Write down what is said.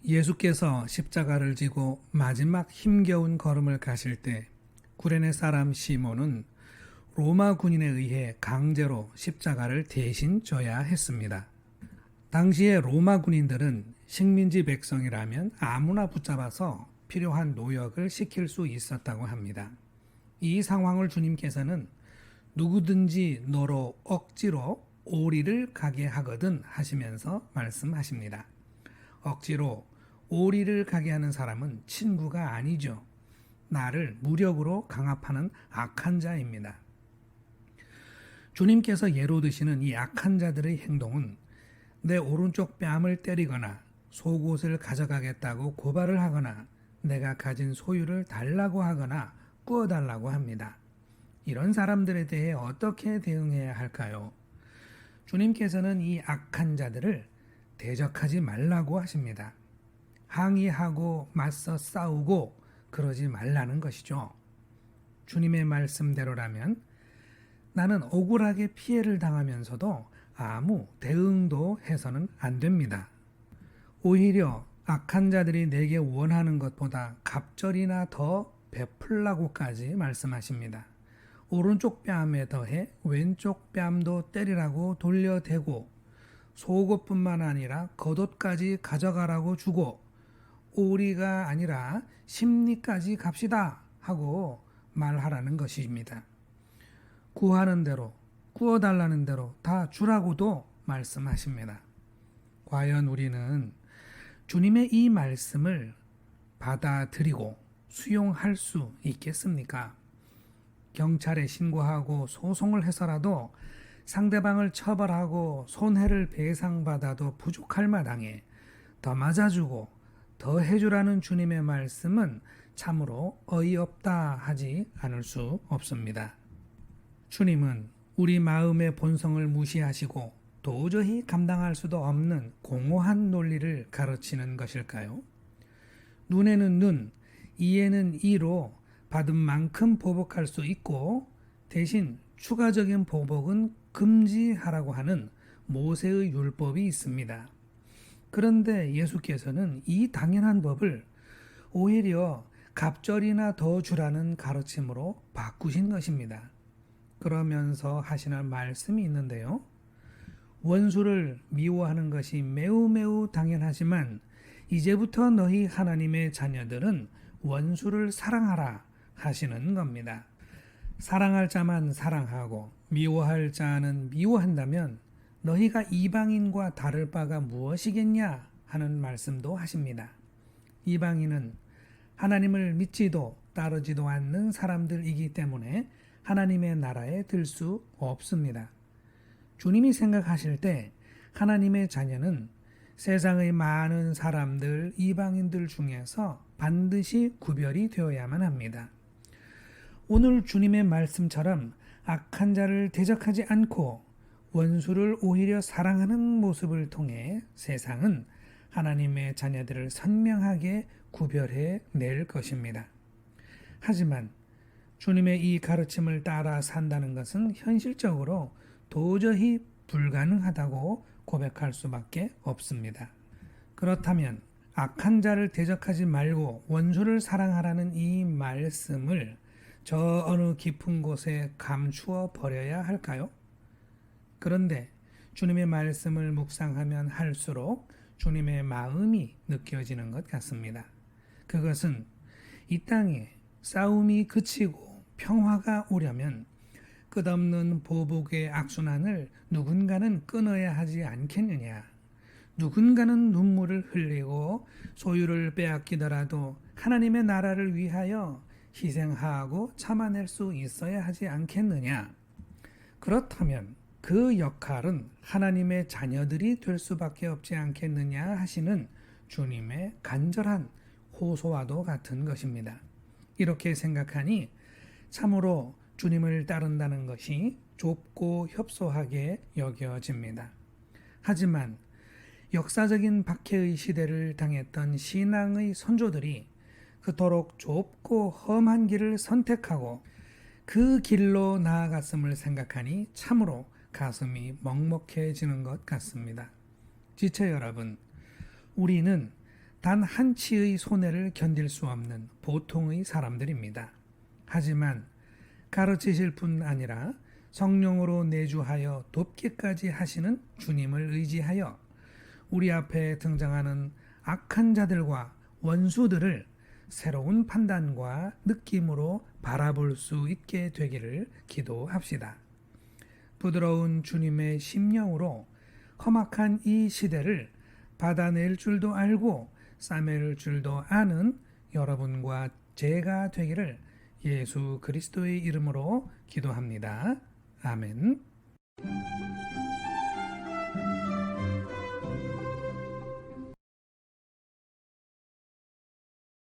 예수께서 십자가를 지고 마지막 힘겨운 걸음을 가실 때 구레네 사람 시몬은 로마 군인에 의해 강제로 십자가를 대신 져야 했습니다. 당시에 로마 군인들은 식민지 백성이라면 아무나 붙잡아서 필요한 노역을 시킬 수 있었다고 합니다. 이 상황을 주님께서는 누구든지 너로 억지로 오리를 가게 하거든 하시면서 말씀하십니다. 억지로 오리를 가게 하는 사람은 친구가 아니죠. 나를 무력으로 강압하는 악한 자입니다. 주님께서 예로 드시는 이 악한 자들의 행동은 내 오른쪽 뺨을 때리거나 속옷을 가져가겠다고 고발을 하거나 내가 가진 소유를 달라고 하거나 꾸어달라고 합니다. 이런 사람들에 대해 어떻게 대응해야 할까요? 주님께서는 이 악한 자들을 대적하지 말라고 하십니다. 항의하고 맞서 싸우고 그러지 말라는 것이죠. 주님의 말씀대로라면 나는 억울하게 피해를 당하면서도 아무 대응도 해서는 안 됩니다. 오히려 악한 자들이 내게 원하는 것보다 갑절이나 더 베풀라고까지 말씀하십니다. 오른쪽 뺨에 더해 왼쪽 뺨도 때리라고 돌려대고 속옷뿐만 아니라 겉옷까지 가져가라고 주고 오리가 아니라 심리까지 갑시다 하고 말하라는 것입니다. 구하는 대로 구워달라는 대로 다 주라고도 말씀하십니다. 과연 우리는 주님의 이 말씀을 받아들이고 수용할 수 있겠습니까? 경찰에 신고하고 소송을 해서라도 상대방을 처벌하고 손해를 배상받아도 부족할 마당에 더 맞아주고 더 해주라는 주님의 말씀은 참으로 어이없다 하지 않을 수 없습니다. 주님은 우리 마음의 본성을 무시하시고 도저히 감당할 수도 없는 공허한 논리를 가르치는 것일까요? 눈에는 눈, 이에는 이로 받은 만큼 보복할 수 있고 대신 추가적인 보복은 금지하라고 하는 모세의 율법이 있습니다. 그런데 예수께서는 이 당연한 법을 오히려 갑절이나 더 주라는 가르침으로 바꾸신 것입니다. 그러면서 하시는 말씀이 있는데요. 원수를 미워하는 것이 매우 당연하지만 이제부터 너희 하나님의 자녀들은 원수를 사랑하라 하시는 겁니다. 사랑할 자만 사랑하고 미워할 자는 미워한다면 너희가 이방인과 다를 바가 무엇이겠냐 하는 말씀도 하십니다. 이방인은 하나님을 믿지도 따르지도 않는 사람들이기 때문에 하나님의 나라에 들 수 없습니다. 주님이 생각하실 때 하나님의 자녀는 세상의 많은 사람들, 이방인들 중에서 반드시 구별이 되어야만 합니다. 오늘 주님의 말씀처럼 악한 자를 대적하지 않고 원수를 오히려 사랑하는 모습을 통해 세상은 하나님의 자녀들을 선명하게 구별해 낼 것입니다. 하지만 주님의 이 가르침을 따라 산다는 것은 현실적으로 도저히 불가능하다고 고백할 수밖에 없습니다. 그렇다면 악한 자를 대적하지 말고 원수를 사랑하라는 이 말씀을 저 어느 깊은 곳에 감추어 버려야 할까요? 그런데 주님의 말씀을 묵상하면 할수록 주님의 마음이 느껴지는 것 같습니다. 그것은 이 땅에 싸움이 그치고 평화가 오려면 끝없는 보복의 악순환을 누군가는 끊어야 하지 않겠느냐. 누군가는 눈물을 흘리고 소유를 빼앗기더라도 하나님의 나라를 위하여 희생하고 참아낼 수 있어야 하지 않겠느냐. 그렇다면 그 역할은 하나님의 자녀들이 될 수밖에 없지 않겠느냐 하시는 주님의 간절한 호소와도 같은 것입니다. 이렇게 생각하니 참으로 주님을 따른다는 것이 좁고 협소하게 여겨집니다. 하지만 역사적인 박해의 시대를 당했던 신앙의 선조들이 그토록 좁고 험한 길을 선택하고 그 길로 나아갔음을 생각하니 참으로 가슴이 먹먹해지는 것 같습니다. 지체 여러분, 우리는 단 한치의 손해를 견딜 수 없는 보통의 사람들입니다. 하지만 가르치실 뿐 아니라 성령으로 내주하여 돕기까지 하시는 주님을 의지하여 우리 앞에 등장하는 악한 자들과 원수들을 새로운 판단과 느낌으로 바라볼 수 있게 되기를 기도합시다. 부드러운 주님의 심령으로 험악한 이 시대를 받아낼 줄도 알고 싸맬 줄도 아는 여러분과 제가 되기를 예수 그리스도의 이름으로 기도합니다. 아멘.